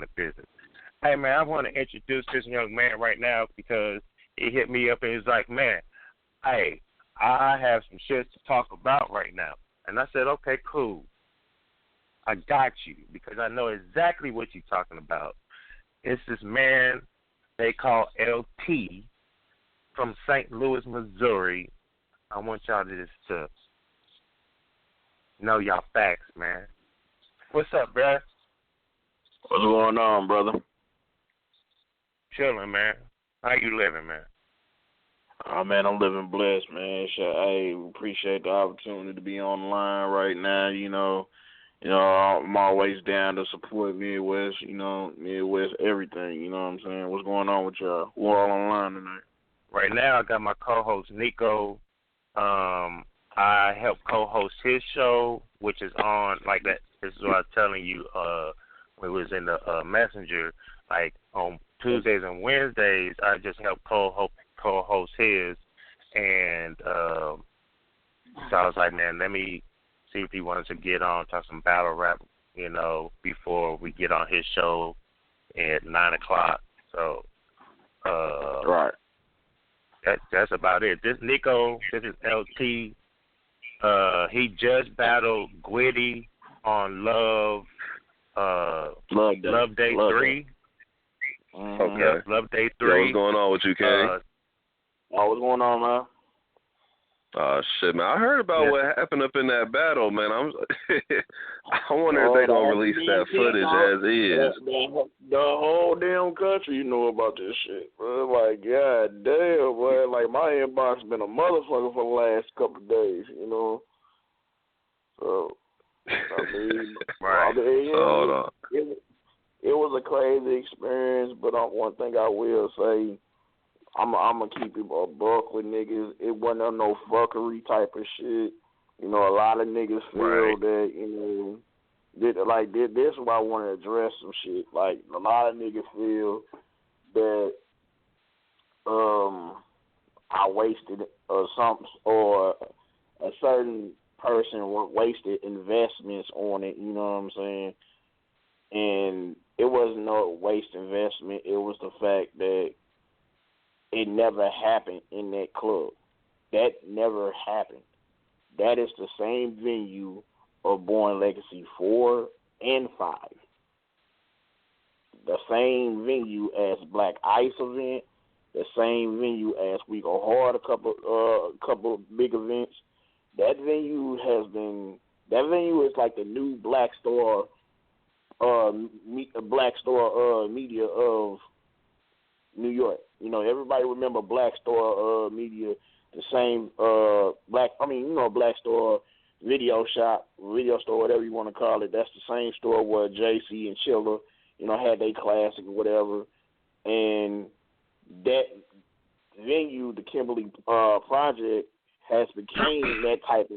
the business. Hey, man, I want to introduce this young man right now because he hit me up and he's like, man, hey, I have some shit to talk about right now. And I said, okay, cool. I got you because I know exactly what you're talking about. It's this man they call LT from St. Louis, Missouri. I want y'all to just know y'all facts, man. What's up, bruh? What's going on, brother? Chilling, man. How you living, man? Oh, man, I'm living blessed, man. I appreciate the opportunity to be on the line right now. I'm always down to support Midwest, Midwest everything, you know what I'm saying? What's going on with y'all? We're all online tonight. Right now, I got my co-host, Nico. I help co-host his show, which is on, like that. This is what I was telling you when we was in the messenger. Like, on Tuesdays and Wednesdays, I just help co-host his. And so I was like, man, let me see if he wanted to get on, talk some battle rap, before we get on his show at 9 o'clock. So, right. That's about it. This Nico, this is LT. He just battled Gwitty on Love Day 3. Okay. Yep, Love Day 3. Yo, what's going on with you, King? What's going on, man? Oh, shit, man. I heard about what happened up in that battle, man. I wonder if they going to release that footage as is. The whole damn country know about this shit, bro. Like, god damn, boy. Like, my inbox been a motherfucker for the last couple of days, So, I mean, right. Hold on. It was a crazy experience, but one thing I will say, I'm gonna keep it a buck with niggas. It wasn't no fuckery type of shit. A lot of niggas feel that, this is why I want to address some shit. Like, a lot of niggas feel that I wasted something, or a certain person wasted investments on it, you know what I'm saying? And it wasn't no waste investment. It was the fact that it never happened in that club. That never happened. That is the same venue of Born Legacy 4 and 5. The same venue as Black Ice event. The same venue as We Go Hard, a couple big events. That venue is like the new Black Star media of New York. Everybody remember Black Star Media, the same Black Star video store, whatever you want to call it. That's the same store where JC and Chiller, had their classic or whatever. And that venue, the Kimberly Project, has became that type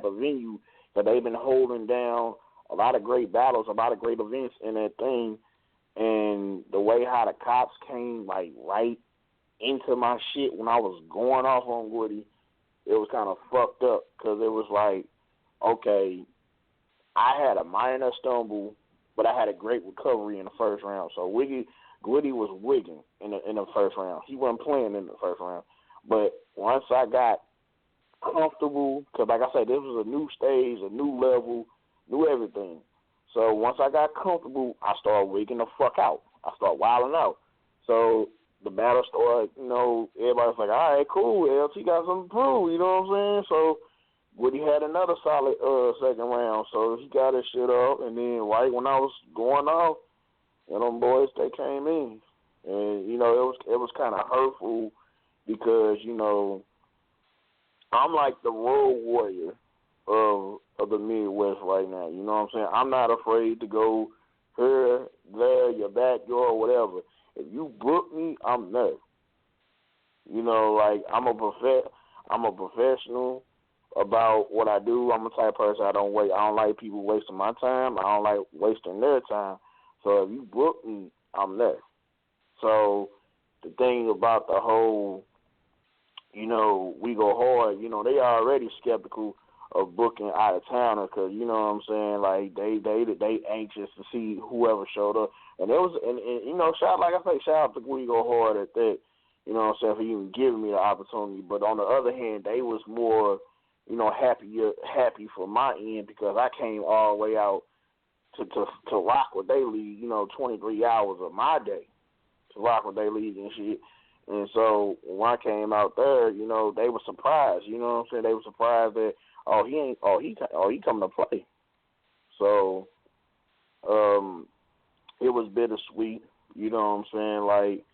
of venue that they've been holding down a lot of great battles, a lot of great events in that thing. And the way how the cops came, like, right into my shit when I was going off on Woody, it was kind of fucked up, because it was like, okay, I had a minor stumble, but I had a great recovery in the first round. So Woody was wigging in the first round. He wasn't playing in the first round. But once I got comfortable, because like I said, this was a new stage, a new level, new everything. So once I got comfortable, I started wigging the fuck out. I started wilding out. So the battle started, everybody's like, all right, cool, LT got something to prove, you know what I'm saying? So Woody had another solid second round, so he got his shit up, and then right when I was going off, them boys, they came in. And, it was kind of hurtful because, I'm like the road warrior of the Midwest right now. You know what I'm saying? I'm not afraid to go here, there, your backyard, whatever. If you book me, I'm there. I'm a professional about what I do. I'm the type of person I don't like people wasting my time. I don't like wasting their time. So if you book me, I'm there. So the thing about the whole, We Go Hard, they already skeptical of booking out of towners, because you know what I'm saying, like they anxious to see whoever showed up, and it was and you know, shout out to We Go Hard at that, you know what I'm saying, for even giving me the opportunity. But on the other hand, they was more, you know, happy for my end, because I came all the way out to rock what they lead, you know, 23 hours of my day to rock what they lead and shit. And so when I came out there, you know, they were surprised. You know what I'm saying? They were surprised that he coming to play. So it was bittersweet. You know what I'm saying? Like,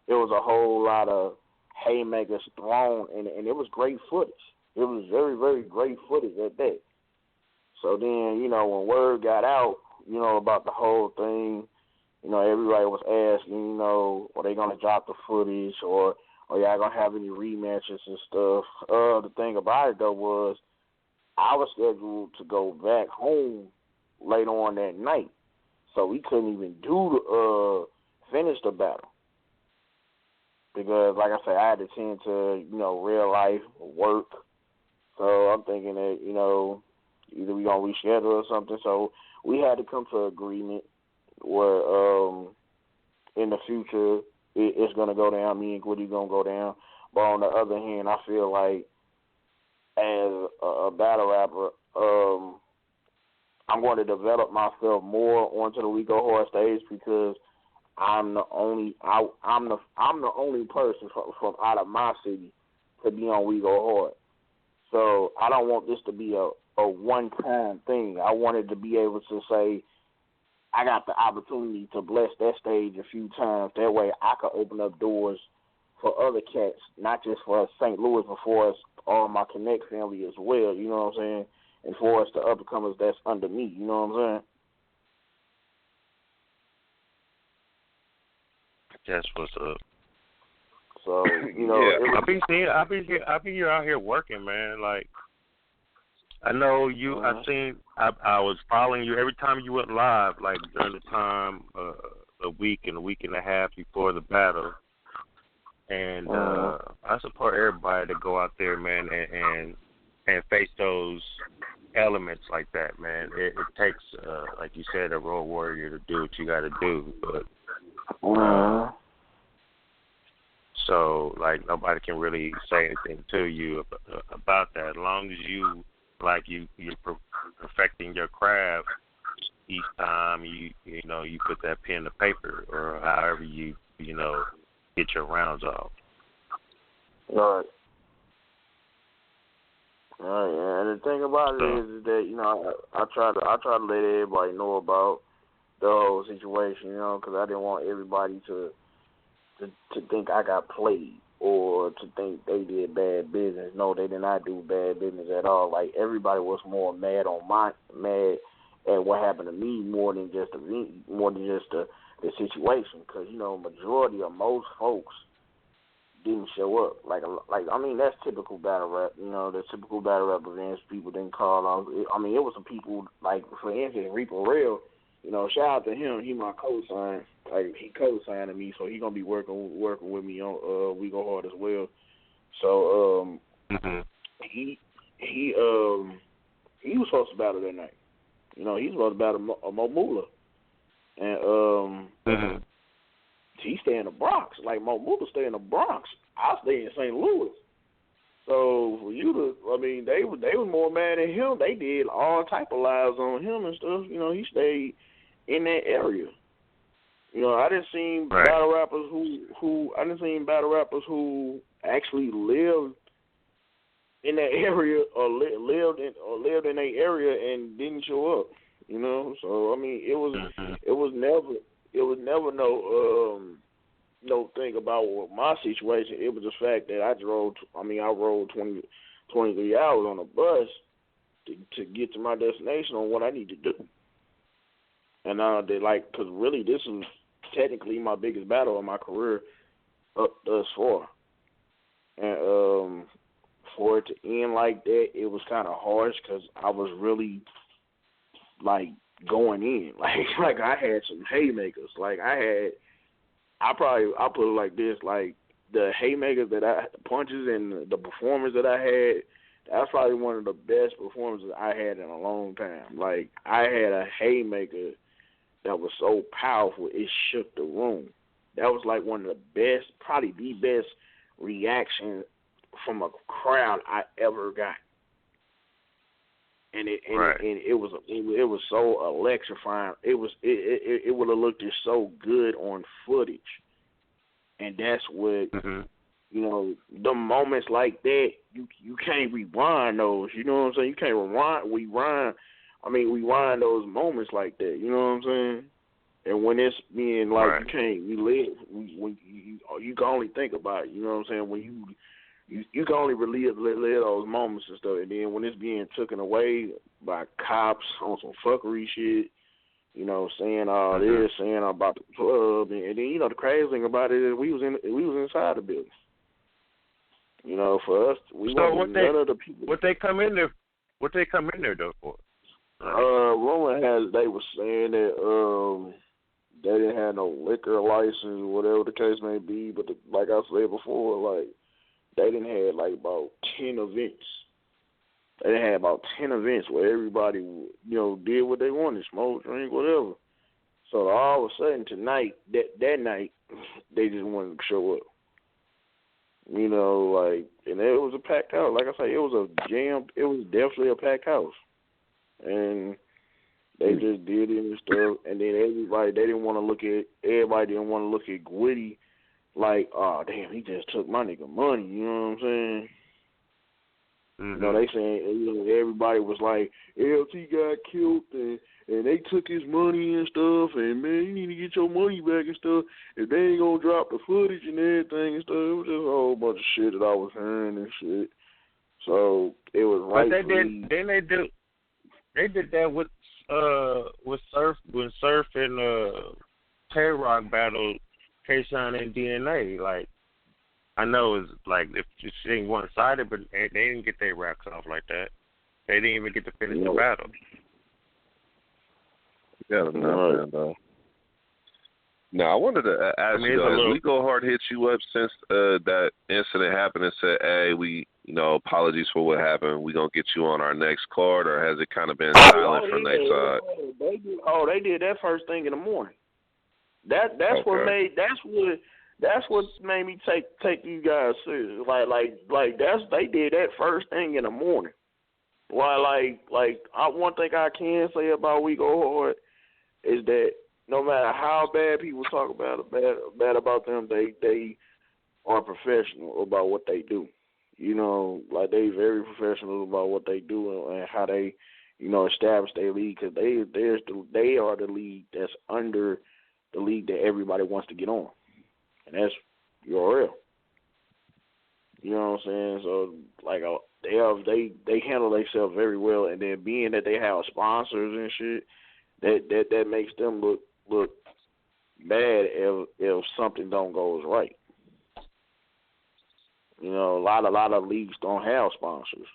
it was a whole lot of haymakers thrown, and it was great footage. It was very, very great footage at that. So then, you know, when word got out, you know, about the whole thing, you know, everybody was asking, you know, are they going to drop the footage, or are y'all going to have any rematches and stuff? The thing about it, though, was I was scheduled to go back home later on that night, so we couldn't even finish the battle. Because, like I said, I had to tend to, you know, real life work. So I'm thinking that, you know, either we going to reschedule or something. So we had to come to an agreement where in the future it's going to go down. Me and Goody going to go down. But on the other hand, I feel like as a battle rapper, I'm going to develop myself more onto the We Go Hard stage, because I'm the only person from out of my city to be on We Go Hard. So I don't want this to be a one-time thing. I wanted to be able to say, I got the opportunity to bless that stage a few times. That way I could open up doors for other cats, not just for us St. Louis, but for us, all my Connect family as well, you know what I'm saying? And for us, the up-and-comers that's under me, you know what I'm saying? That's what's up. So, you know, yeah. I be out here working, man. Like, I know you. I was following you every time you went live, like during the time, a week and a half before the battle. And I support everybody to go out there, man, and face those elements like that, man. It takes, like you said, a road warrior to do what you got to do, but. So, like, nobody can really say anything to you about that. As long as you, like, you're perfecting your craft each time you put that pen to paper, or however you get your rounds off. Right. Right. And the thing about it is that, you know, I try to let everybody know about the whole situation, you know, because I didn't want everybody to think I got played or to think they did bad business. No, they did not do bad business at all. Like, everybody was more mad at what happened to me more than just the situation. Because, you know, majority of most folks didn't show up. Like I mean, that's typical battle rap. You know, the typical battle rap events, people didn't call out. I mean, it was some people, like, for instance, Reaper Real. You know, shout out to him. He my co-sign. Like, he co-signed me, so he gonna be working with me on We Go Hard as well. So he was supposed to battle that night. You know, he's supposed to battle Mo Mula, and he stay in the Bronx. Like, Mo Mula stay in the Bronx. I stay in St. Louis. So for you to, I mean, they were more mad at him. They did all type of lives on him and stuff. You know, he stayed in that area. You know, I didn't see battle rappers who actually lived in that area or lived in that area and didn't show up. You know, so I mean, it was never no thing about my situation. It was the fact that I rode 23 hours on a bus to get to my destination on what I need to do. And because really this is technically my biggest battle of my career up thus far. And for it to end like that, it was kind of harsh because I was really, like, going in. Like I had some haymakers. Like, I'll put it like this, like, the haymakers punches and the performance that I had, That's probably one of the best performances I had in a long time. Like, I had a haymaker that was so powerful it shook the room. That was like one of the best, probably the best reaction from a crowd I ever got. And it was so electrifying. It would have looked just so good on footage. And that's what you know, the moments like that, you can't rewind those. You know what I'm saying? You can't rewind those moments like that. You know what I'm saying? And when it's being like you can't relive, when you can only think about it. You know what I'm saying? When you can only relive those moments and stuff. And then when it's being taken away by cops on some fuckery shit, you know, saying all this, saying about the club, and then, you know, the crazy thing about it is we was inside the building. You know, for us, we wasn't none of the people. What they come in there though for? Rumor has they were saying that they didn't have no liquor license or whatever the case may be, but like I said before, like they didn't have like about 10 events. They had about 10 events where everybody, you know, did what they wanted, smoke, drink, whatever. So all of a sudden tonight, that night, they just wanted to show up. You know, like, and it was a packed house. Like I say, it was a jam. It was definitely a packed house. And they just did it and stuff. And then everybody didn't want to look at Gwitty like, oh, damn, he just took my nigga money. You know what I'm saying? You know, they saying, you know, everybody was like, LT got killed and they took his money and stuff, and man, you need to get your money back and stuff. If they ain't gonna drop the footage and everything and stuff, it was just a whole bunch of shit that I was hearing and shit. So it was right. But they did that with Surf when Surf and K-Rock battled K-Shine and DNA. Like, I know it's like if it's ain't one sided, but they didn't get their racks off like that. They didn't even get to finish the battle. Yeah, though. Now, I wanted to ask you, has Legal Hard hit you up since that incident happened and said, hey, apologies for what happened. We're going to get you on our next card, or has it kind of been silent from their side? They did that first thing in the morning. That's what made me take you guys serious. Like they did that first thing in the morning. One thing I can say about We Go Hard is that no matter how bad people talk about them, they are professional about what they do. You know, like they very professional about what they do and how they, you know, establish their league, because they are the league that's under the league that everybody wants to get on, and that's URL. You know what I'm saying? So like they handle themselves very well, and then being that they have sponsors and shit, that makes them look bad if something don't go right. You know, a lot of leagues don't have sponsors.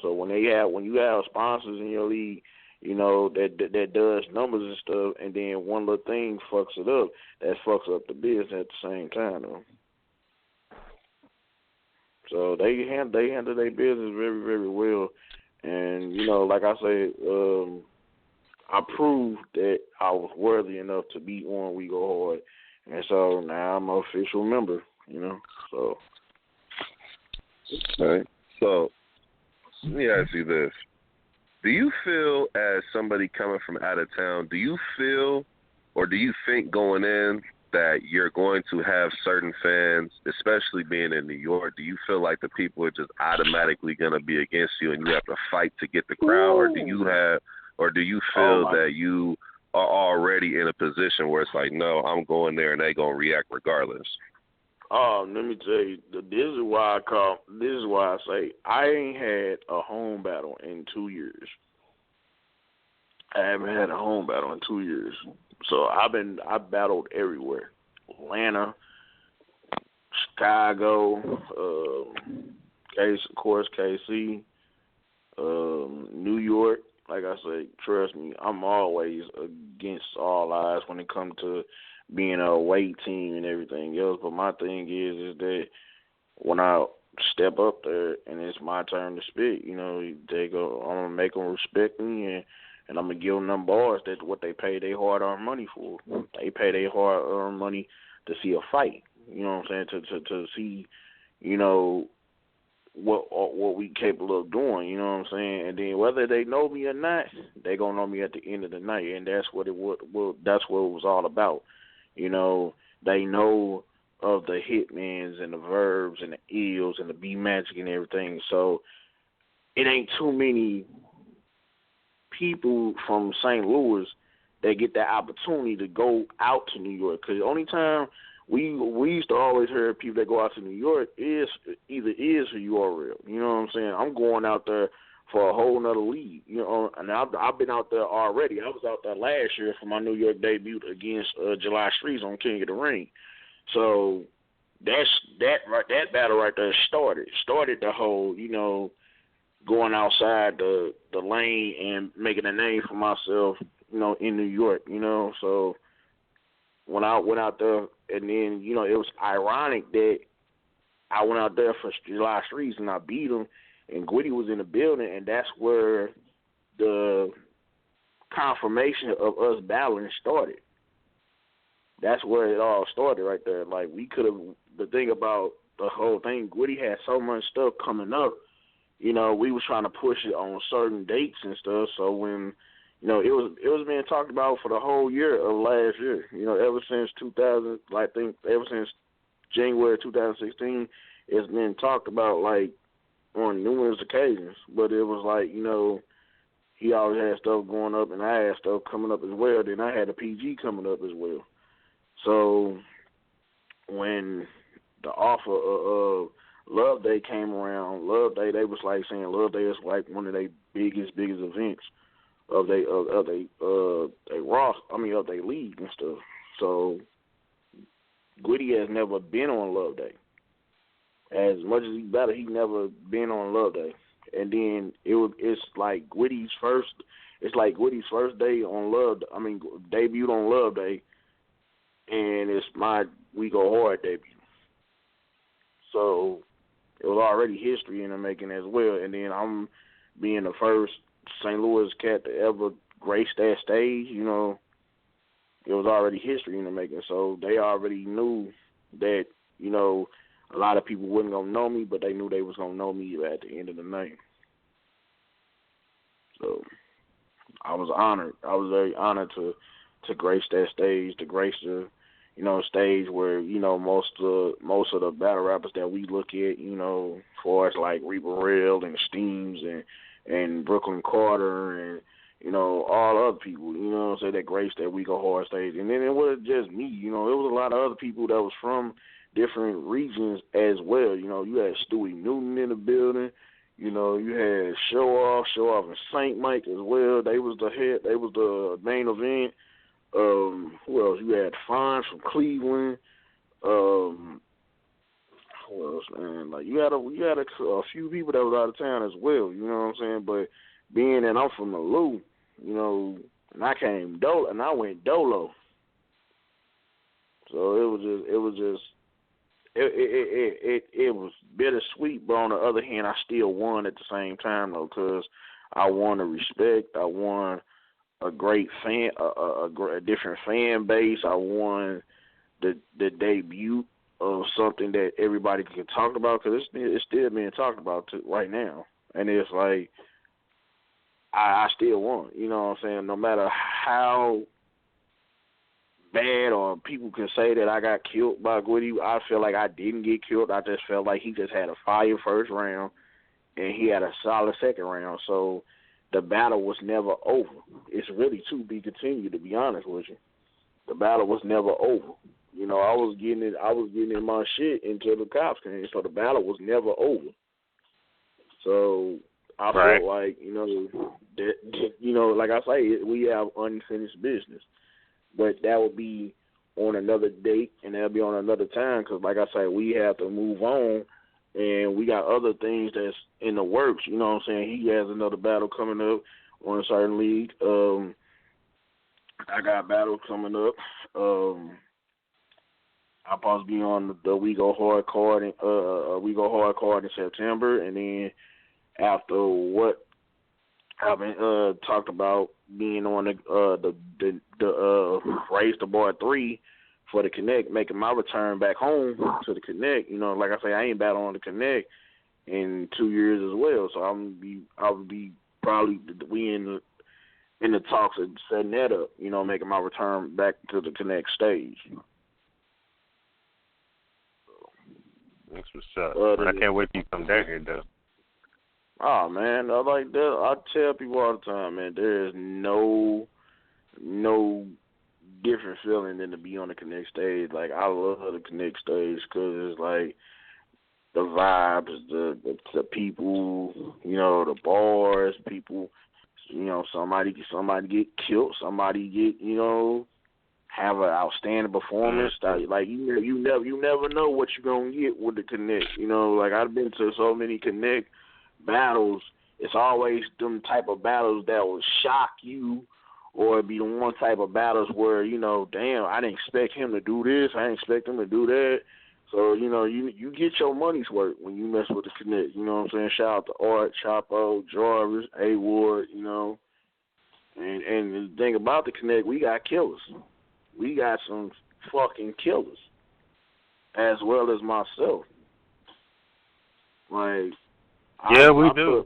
So when you have sponsors in your league, you know, that does numbers and stuff, and then one little thing fucks it up, that fucks up the business at the same time, though. So they handle their business very, very well. And, you know, like I said, I proved that I was worthy enough to be on We Go Hard. And so now I'm an official member, you know. So. All right. So let me ask you this. Do you feel, as somebody coming from out of town, do you feel or do you think going in that you're going to have certain fans, especially being in New York? Do you feel like the people are just automatically going to be against you and you have to fight to get the crowd? Or do you feel that you are already in a position where it's like, no, I'm going there and they going to react regardless? Let me tell you, this is why I say I ain't had a home battle in 2 years. I haven't had a home battle in 2 years. So I battled everywhere. Atlanta, Chicago, of course, KC, New York. Like I say, trust me, I'm always against all odds when it comes to being a away team and everything else. But my thing is that when I step up there, and it's my turn to spit. You know, they go, I'm gonna make them respect me, and I'm gonna give them bars. That's what they pay their hard-earned money for. They pay their hard-earned money to see a fight. You know what I'm saying? To see, you know, what we capable of doing. You know what I'm saying? And then whether they know me or not, they gonna know me at the end of the night, and that's what that's what it was all about. You know, they know of the Hitmans and the Verbs and the Eels and the B Magic and everything. So it ain't too many people from St. Louis that get that opportunity to go out to New York. Because the only time we used to always hear people that go out to New York is either is or URL. You know what I'm saying? I'm going out there for a whole nother league. You know, and I've been out there already. I was out there last year for my New York debut against July Streets on King of the Ring. So that battle right there started the whole, you know, going outside the lane and making a name for myself, you know, in New York, you know. So when I went out there, and then, you know, it was ironic that I went out there for July Streets and I beat him, and Gwitty was in the building, and that's where the confirmation of us battling started. That's where it all started right there. Like, we could have, the thing about the whole thing, Gwitty had so much stuff coming up. You know, we was trying to push it on certain dates and stuff. So when, you know, it was being talked about for the whole year of last year. You know, ever since ever since January 2016, it's been talked about, like, on numerous occasions. But it was like, you know, he always had stuff going up, and I had stuff coming up as well. Then I had a PG coming up as well. So when the offer of Love Day came around, Love Day, they was like saying Love Day is like one of their biggest events of their league and stuff. So Gwitty has never been on Love Day. As much as he battled, he never been on Love Day. And then it's like Gwitty's first day on debuted on Love Day, and it's my We Go Hard debut. So it was already history in the making as well. And then I'm being the first St. Louis cat to ever grace that stage, you know, it was already history in the making. So they already knew that, you know, a lot of people wasn't going to know me, but they knew they was going to know me at the end of the night. So I was honored. I was very honored to grace that stage, to grace the, you know, stage where, you know, most of the battle rappers that we look at, you know, for us like Reaper Rail and Steams and Brooklyn Carter and, you know, all other people, you know what I'm saying, that graced that We Go Hard stage. And then it wasn't just me, you know, it was a lot of other people that was from different regions as well. You know, you had Stewie Newton in the building. You know, you had Show Off and Saint Mike as well. They was the main event. Who else? You had Fonz from Cleveland. Who else, man? Like you had a few people that was out of town as well. You know what I'm saying? But being that I'm from the Lou, you know, and I went dolo. So it was bittersweet, but on the other hand, I still won at the same time though, because I won the respect. I won a great fan, a different fan base. I won the debut of something that everybody can talk about, because it's still being talked about right now, and it's like I still won. You know what I'm saying? No matter how bad or people can say that I got killed by Gwitty, I feel like I didn't get killed. I just felt like he just had a fire first round and he had a solid second round. So the battle was never over. It's really to be continued, to be honest with you. The battle was never over. You know, I was getting in my shit until the cops came, so the battle was never over. So I felt like, you know, that, you know, like I say, we have unfinished business. But that would be on another date, and that'll be on another time, because, like I say, we have to move on, and we got other things that's in the works. You know what I'm saying? He has another battle coming up on a certain league. I got a battle coming up. I'm supposed to be on the We Go Hard card in September, and then after what I've been talked about being on the Race the Bar 3 for the Connect, making my return back home to the Connect. You know, like I say, I ain't battling on the Connect in 2 years as well, so I'll be probably we in the talks of setting that up. You know, making my return back to the Connect stage. That's what's up. I can't wait till you come down here, though. Oh man, I like that. I tell people all the time, man, there is no different feeling than to be on the Connect stage. Like, I love the Connect stage because it's like the vibes, the people, you know, the bars, people, you know, somebody get killed, somebody get, you know, have an outstanding performance. Like you never know what you're gonna get with the Connect. You know, like I've been to so many Connect battles. It's always them type of battles that will shock you, or be the one type of battles where, you know, damn, I didn't expect him to do this, I didn't expect him to do that. So, you know, you get your money's worth when you mess with the Connect. You know what I'm saying? Shout out to Art, Chapo, Jarvis, A Ward, you know. And the thing about the Connect, we got killers. We got some fucking killers, as well as myself. Like, yeah, we do.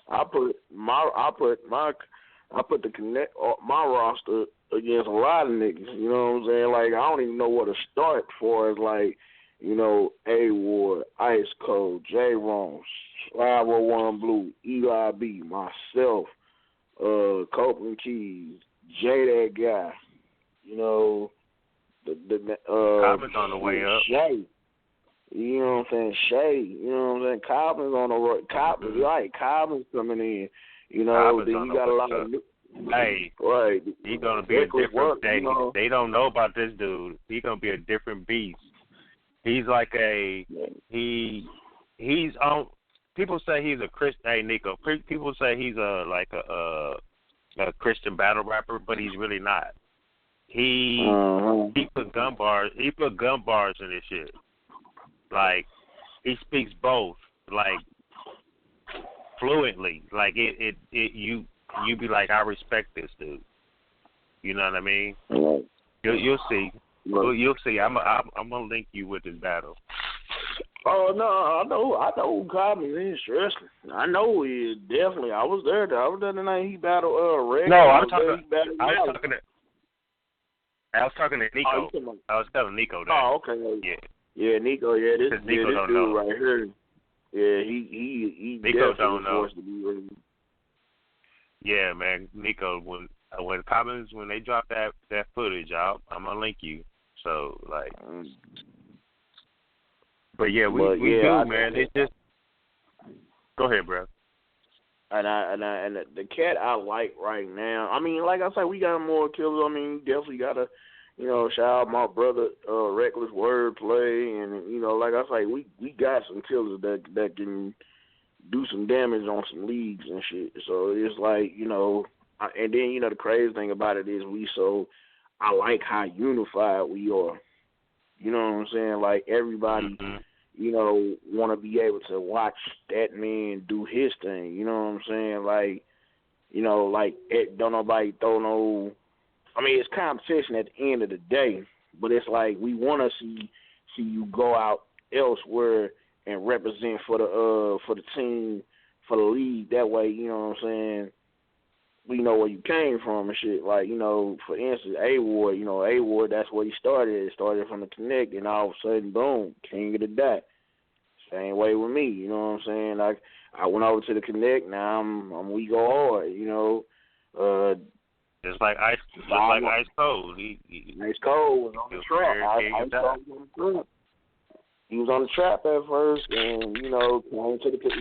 I put the Connect my roster against a lot of niggas. You know what I'm saying? Like, I don't even know where to start for. As like, you know, A Ward, Ice Cold, J Rome, 501 Blue, Eli B, myself, Copeland Keys, J That Guy. You know, Coblin's on the way up. Shay. You know what I'm saying? Shay. You know what I'm saying? Coblin's on the road. Coblin's right. Coblin's coming in. You know, then you got a lot of new. Hey, right. He's gonna be a different. They don't know about this dude. He's gonna be a different beast. He's like he's on. People say he's a Christian. Hey, Nico. People say he's a Christian battle rapper, but he's really not. He put gun bars. He put gun bars in this shit. Like, he speaks both, like, fluently. Like, you be like, I respect this dude. You know what I mean? Right. You'll see. Right. You'll see. I'm gonna link you with this battle. Oh no, I know Cobby is stressing. I know he is, definitely. I was there the night he battled Rex. No, I was talking to Nico. I was telling Nico that. Oh, okay. Yeah, Nico. Yeah, this dude right here. Yeah, he Nico don't know. Forced to be ready. Yeah, man, Nico. When Cobbins, when they drop that footage out, I'm gonna link you. So like, but yeah, we do, man. It's just go ahead, bro. And the cat I like right now. I mean, like I said, we got more killers. I mean, definitely gotta, you know, shout out my brother, Reckless Wordplay, and you know, like I say, we got some killers that can do some damage on some leagues and shit. So it's like, you know, and then, you know, the crazy thing about it is I like how unified we are. You know what I'm saying? Like, everybody, you know, want to be able to watch that man do his thing. You know what I'm saying? Like, you know, like, don't nobody throw no. I mean, it's competition at the end of the day, but it's like we want to see you go out elsewhere and represent for the team, for the league. That way, you know what I'm saying, we know where you came from and shit. Like, you know, for instance, A-Ward, you know, A-Ward, that's where he started. It started from the Connect, and all of a sudden, boom, king of the dot. Same way with me, you know what I'm saying? Like, I went over to the Connect, now I'm We Go Hard, you know. Just like Ice Cold. Ice Cold was on the trap. He was on the trap at first, and, you know, he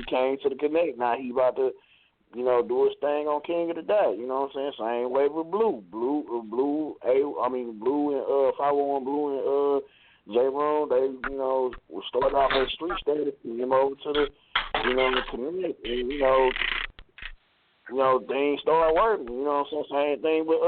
came to the Connect. Now he about to, you know, do his thing on King of the Day. You know what I'm saying? Same way with Blue and 501 Blue and J Rome. They, you know, will start off in the street status and came over to the, you know, the Connect, and you know, things start working. You know what I'm saying? Same thing with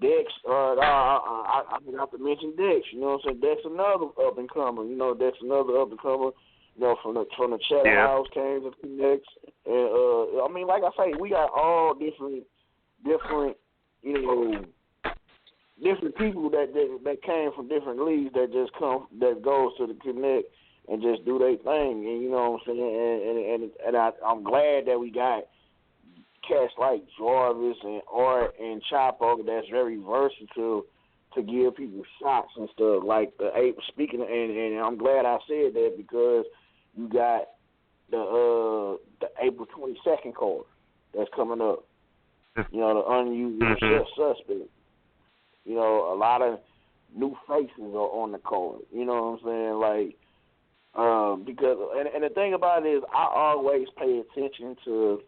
Dex, I forgot to mention Dex. You know what I'm saying? Dex another up and comer. You know, Dex another up and comer. You know, from the Chatham House came to Connects, and I mean, like I say, we got all different, you know, different people that came from different leagues that goes to the Connect and just do their thing. And you know what I'm saying? And I'm glad that we got cats like Jarvis and Art and Chapo that's very versatile to give people shots and stuff. Like speaking, and I'm glad I said that because you got the April 22nd card that's coming up. You know, the unusual suspect. You know, a lot of new faces are on the card. You know what I'm saying? Like, because and the thing about it is, I always pay attention to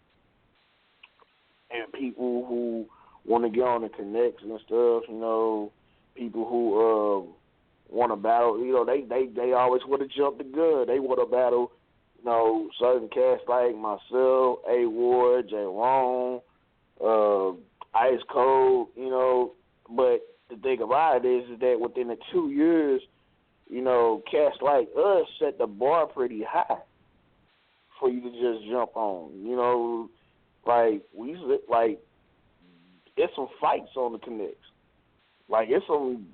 people who want to get on the connects and stuff. You know, people who want to battle. You know, they always want to jump the gun. They want to battle. You know, certain cats like myself, A Ward, J. Ron, Ice Cold. You know, but the thing about it is that within the 2 years, you know, cats like us set the bar pretty high for you to just jump on. You know, like it's some fights on the connects. Like it's some,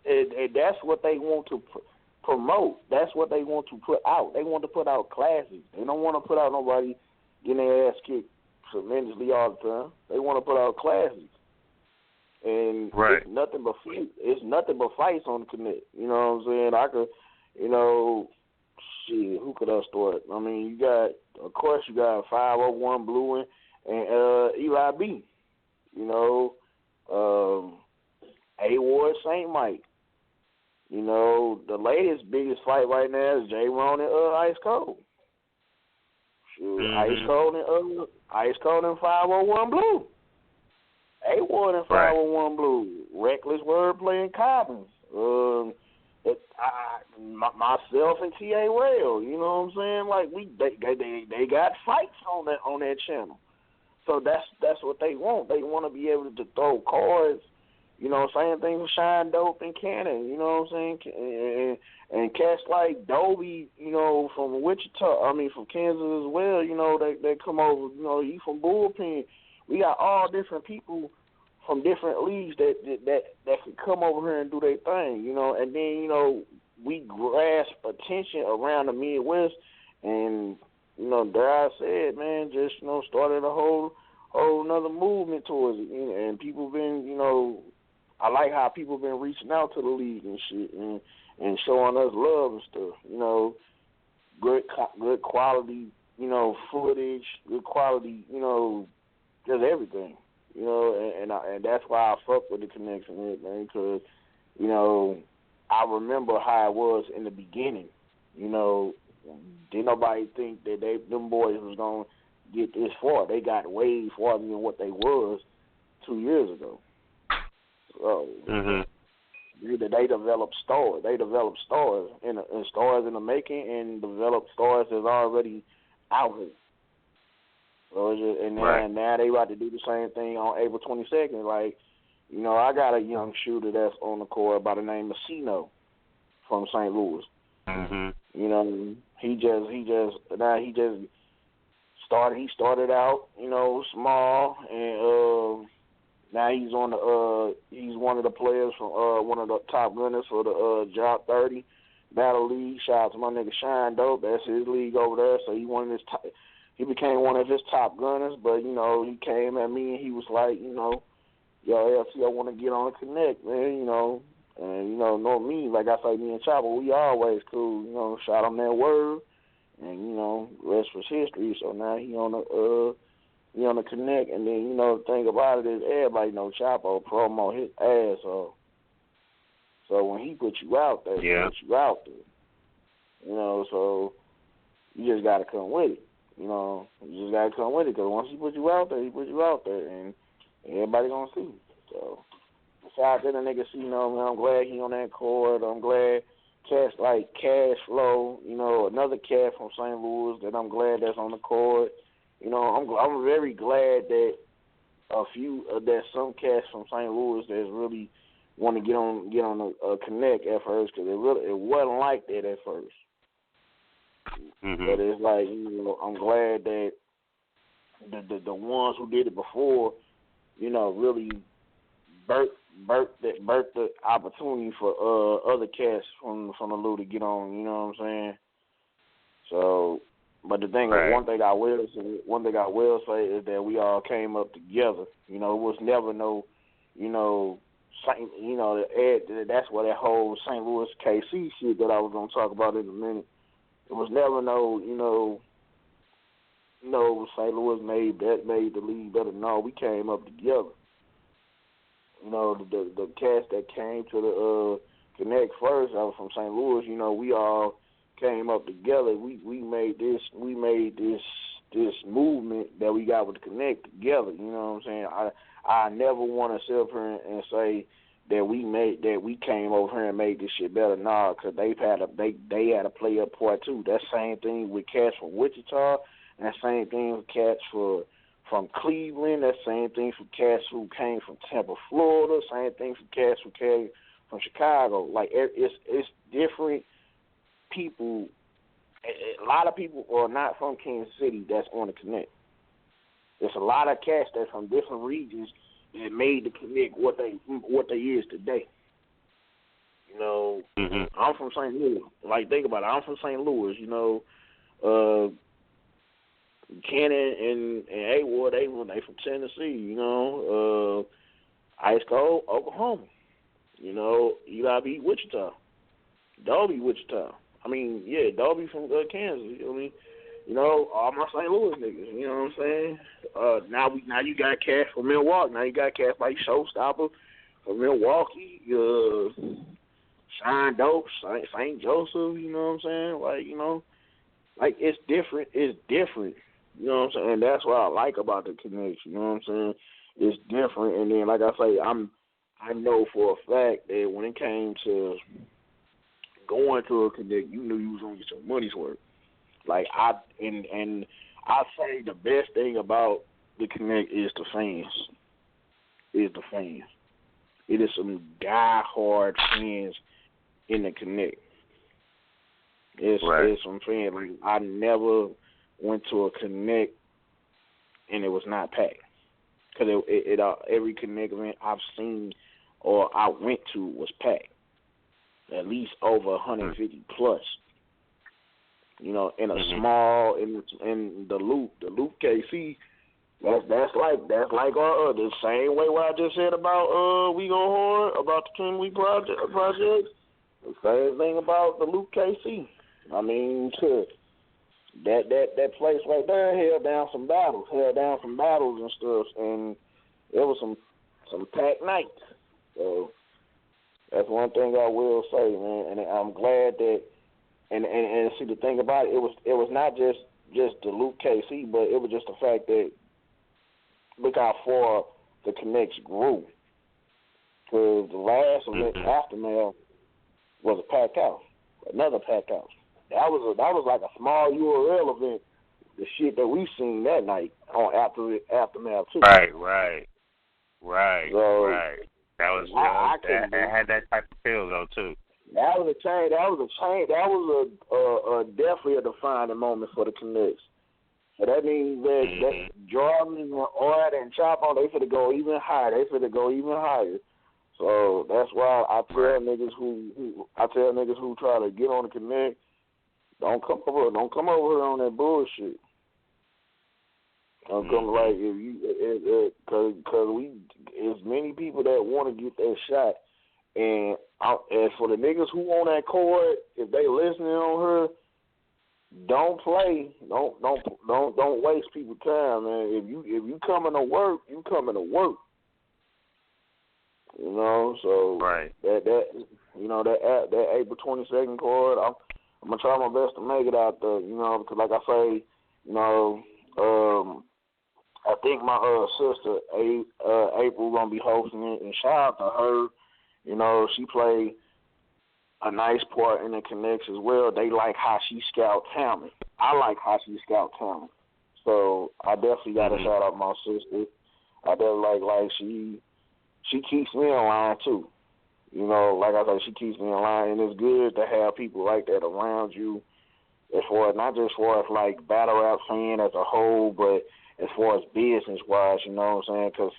and that's what they want to promote. That's what they want to put out. They want to put out classics. They don't want to put out nobody getting their ass kicked tremendously all the time. They want to put out classics. And it's nothing but fights on the connect. You know what I'm saying? I could, you know, shit. Who could I start? I mean, you got 501 Blue and Eli B. You know, A Ward St. Mike. You know, the latest biggest fight right now is J. Ron and Ice Cold. Shoot, Ice Cold and 501 Blue. A Ward and 501 Blue. Reckless Wordplay and Cobbins. Myself and T.A. Rail. You know what I'm saying? Like they got fights on that channel. So that's what they want. They want to be able to throw cards. You know, same thing with Shine Dope and Cannon. You know what I'm saying? And cats like Dobie, you know, from from Kansas as well. You know, they come over. You know, he from Bullpen. We got all different people from different leagues that can come over here and do their thing, you know. And then, you know, we grasp attention around the Midwest, and you know, dare I say it, man, just you know, started a whole another movement towards it. And people been, you know, I like how people been reaching out to the league and shit, and showing us love and stuff. You know, good quality, you know, footage, good quality, you know, just everything, you know, and that's why I fuck with the connection, man, because, you know, I remember how it was in the beginning. You know, didn't nobody think that them boys was gonna get this far. They got way farther than what they was 2 years ago. So they developed stars. They developed stars and stars in the making, and developed stars that's already out here. So now they about to do the same thing on April 22nd. Like, you know, I got a young shooter that's on the court by the name of Cino from St. Louis. You know, he started out, you know, small, and now he's he's one of the players from one of the top gunners for the Job 30 Battle League. Shout out to my nigga Shine Dope. That's his league over there. So he became one of his top gunners, but, you know, he came at me and he was like, you know, yo, LC, I want to get on the connect, man, you know. And, you know me, like I say, me and Chopper, we always cool, you know, shot him that word. And, you know, rest was history. So now he on the connect. And then, you know, the thing about it is everybody know Chopper promo his ass off. So when he put you out there, he put you out there. You know, so you just got to come with it. You know, you just got to come with it, because once he put you out there, and everybody going to see. So, besides that, the nigga see, you know, man, I'm glad he on that court. I'm glad cats like Cash Flow, you know, another cat from St. Louis that I'm glad that's on the court. You know, I'm very glad that there's some cats from St. Louis that's really want to get on a connect at first, because it wasn't like that at first. Mm-hmm. But it's like, I'm glad that the ones who did it before, really birthed the opportunity for other cats from the Lou to get on. You know what I'm saying? So, but the thing is, one thing I will say is that we all came up together. It was never no, that's where that whole St. Louis KC shit that I was gonna talk about in a minute. It was never St. Louis made the league better. No, we came up together. The cats that came to the Connect first, I was from St. Louis. We all came up together. We made this movement that we got with the Connect together. You know what I'm saying? I never want to sit up here and say that we came over here and made this shit better. Nah, because they had to play a part too. That same thing with cats from Wichita, and that same thing with cats from Cleveland. That same thing for cats who came from Tampa, Florida. Same thing for cats who came from Chicago. Like, it's different people. A lot of people are not from Kansas City that's on the Connect. There's a lot of cats that's from different regions that made the Connect what they is today. Mm-hmm. I'm from St. Louis. Like, think about it. I'm from St. Louis. Cannon and A-Ward, they from Tennessee. Ice Cold, Oklahoma. UIB, Wichita. Dolby, Wichita. Dolby from Kansas. All my St. Louis niggas. You know what I'm saying? Now you got cats from Milwaukee. Now you got cats like Showstopper from Milwaukee. Shine Dope, St. Joseph. You know what I'm saying? Like it's different. It's different. You know what I'm saying? And that's what I like about the connection. You know what I'm saying? It's different. And then, like I say, I know for a fact that when it came to going to a connect, you knew you was gonna get your money's worth. Like I say the best thing about the connect is the fans. It is some die-hard fans in the connect. It's some fans. Like, I never went to a connect and it was not packed. Because every connect event I've seen or I went to was packed. At least over 150 plus. In a small, in the loop KC, that's like our the same way what I just said about We Go Hard, about the King Week project. The same thing about the loop KC. That place right there held down some battles and stuff, and it was some packed nights. So that's one thing I will say, man, and I'm glad that. And see, the thing about it, it was not just the Luke KC, but it was just the fact that look how far the Connects grew. Because the last event, Aftermath, was a packed house, another packed house. That was like a small URL event. The shit that we seen that night on Aftermath too. Right. So, That was it had that type of feel though too. That was a change. That was a definitely a defining moment for the Connects. So that means that Jordan and Ord and Chapo, they finna go even higher. So that's why I tell niggas who try to get on the Connect, don't come over here on that bullshit. I'm coming like if you, cause we, as many people that want to get that shot. And as for the niggas who on that court, if they listening on her, don't play. Don't waste people's time, man. If you coming to work, you coming to work. So that April 22nd card, I'm gonna try my best to make it out there. Because like I say, I think my sister April gonna be hosting it, and shout out to her. She played a nice part in the Connects as well. They like how she scout talent. I like how she scout talent. So I definitely got to shout out my sister. I just like she keeps me in line too. You know, like I said, she keeps me in line, and it's good to have people like that around you. As far as not just for as like battle rap fan as a whole, but as far as business wise, you know what I'm saying? Because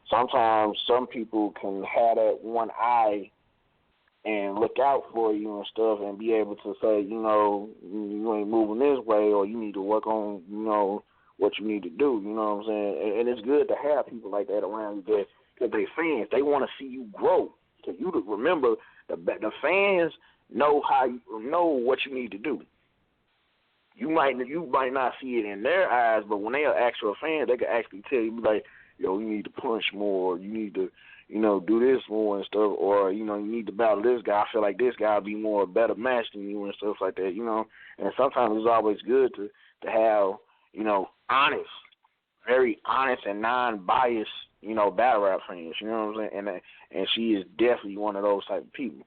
sometimes some people can have that one eye and look out for you and stuff, and be able to say, you know, you ain't moving this way, or you need to work on, you know, what you need to do. You know what I'm saying? And it's good to have people like that around you because they fans. They want to see you grow. So you to remember the fans know what you need to do. You might not see it in their eyes, but when they are actual fans, they can actually tell you, like, yo, you need to punch more, you need to, you know, do this more and stuff, or, you know, you need to battle this guy. I feel like this guy will be more a better match than you and stuff like that, you know. And sometimes it's always good to have, you know, very honest and non-biased, you know, battle rap fans, you know what I'm saying? And she is definitely one of those type of people.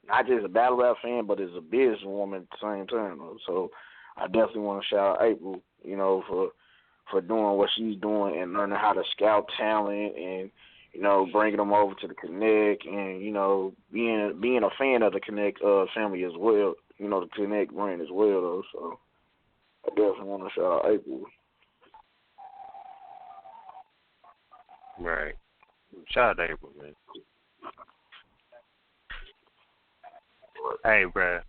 Not just a battle rap fan, but as a businesswoman at the same time, though. So I definitely want to shout out April, you know, for doing what she's doing and learning how to scout talent and, you know, bringing them over to the Connect and, you know, being a fan of the Connect family as well, you know, the Connect brand as well, though. So I definitely want to shout out April. Right. Shout out to April, man. Hey, bruh.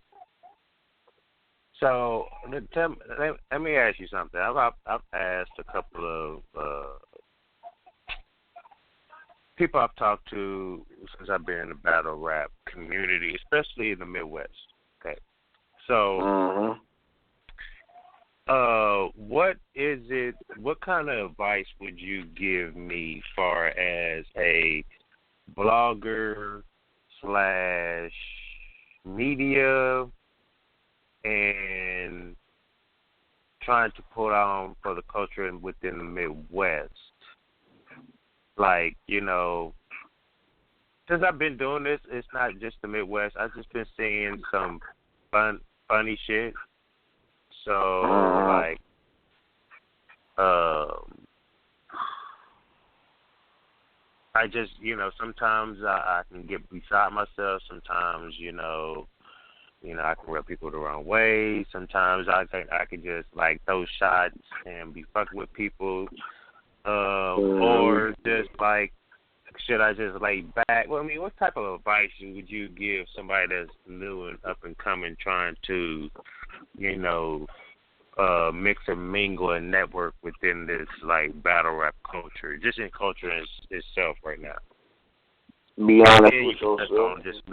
So let me ask you something. I've asked a couple of people I've talked to since I've been in the battle rap community, especially in the Midwest. Okay, so what is it? What kind of advice would you give me, far as a blogger / media and trying to put on for the culture within the Midwest? Like, you know, since I've been doing this, it's not just the Midwest. I've just been seeing some funny shit. So, like, I just, you know, sometimes I can get beside myself. Sometimes, you know, I can rub people the wrong way. Sometimes I can just like throw shots and be fucking with people, or just like, should I just lay back? Well, I mean, what type of advice would you give somebody that's new and up and coming, trying to, you know, mix and mingle and network within this like battle rap culture, just in culture itself right now? Be honest with yourself. On just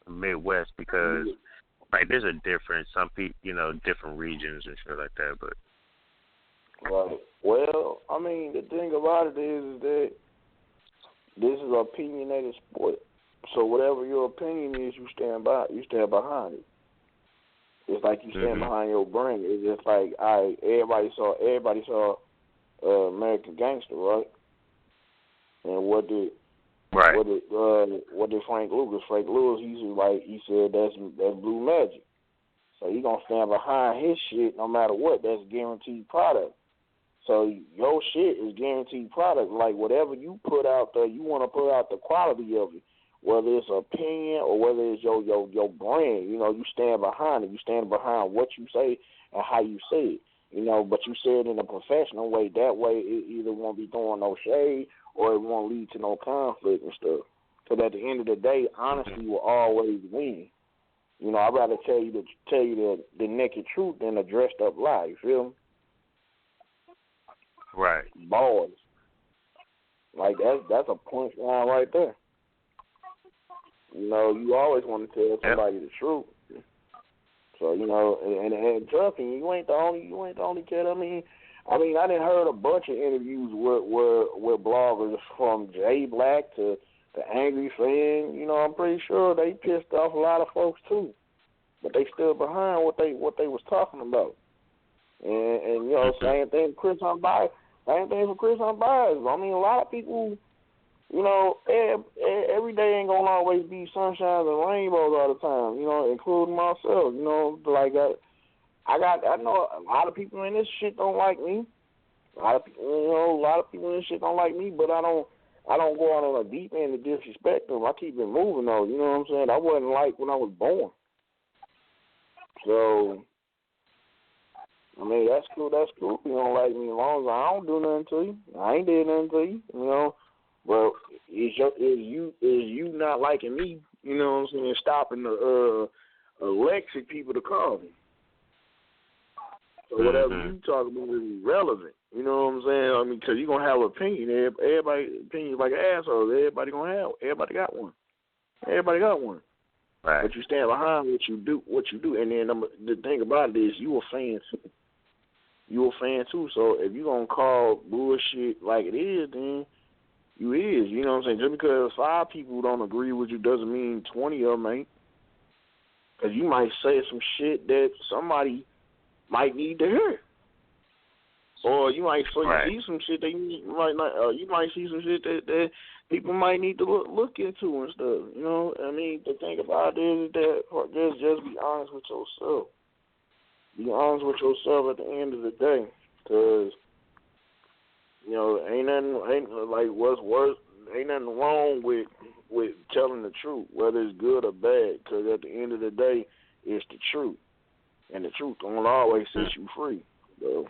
Midwest, because like there's a difference. Some people, you know, different regions and shit like that. But right. Well, I mean, the thing about it is that this is an opinionated sport. So whatever your opinion is, you stand behind it. It's like you stand behind your brand. It's just like everybody saw American Gangster, right? And what did Frank Lucas? Frank Lewis, he said that's Blue Magic. So he gonna stand behind his shit no matter what. That's guaranteed product. So your shit is guaranteed product. Like whatever you put out there, you want to put out the quality of it. Whether it's opinion or whether it's your brand, you know, you stand behind it. You stand behind what you say and how you say it. You know, but you say it in a professional way. That way, it either won't be throwing no shade or it won't lead to no conflict and stuff. Because at the end of the day, honesty will always win. You know, I'd rather tell you the naked truth than a dressed up lie. You feel me? Right. Bars. Like that's a punchline right there. You know, you always want to tell somebody the truth. So, you know, and trust me, you ain't the only kid. I mean, I done heard a bunch of interviews with bloggers from Jay Black to the Angry Fan. You know, I'm pretty sure they pissed off a lot of folks too, but they stood behind what they was talking about. And you know, same thing for Chris Unbiased. I mean, a lot of people, you know, every day ain't gonna always be sunshine and rainbows all the time. You know, including myself. You know, like I know a lot of people in this shit don't like me. A lot of people and shit don't like me, but I don't go out on a deep end to disrespect them. I keep it moving though. You know what I'm saying? I wasn't like when I was born. So, I mean, that's cool. That's cool. You don't like me as long as I don't do nothing to you. I ain't did nothing to you. You know, but is you not liking me? You know what I'm saying? Stopping the electric people to call me. So whatever you talk about is irrelevant. You know what I'm saying? I mean, because you're going to have an opinion. Everybody opinion is like assholes. Everybody going to have. Everybody got one. Everybody got one. Right. But you stand behind what you do. And then the thing about it is you a fan too. You a fan too. So if you're going to call bullshit like it is, then you is. You know what I'm saying? Just because 5 people don't agree with you doesn't mean 20 of them ain't. Because you might say some shit that somebody might need to hear, or you might see some shit that you might not. You might see some shit that people might need to look into and stuff. You know, I mean, the thing about it is that just be honest with yourself. Be honest with yourself at the end of the day, because you know ain't nothing wrong with telling the truth, whether it's good or bad. Because at the end of the day, it's the truth. And the truth will always set you free. So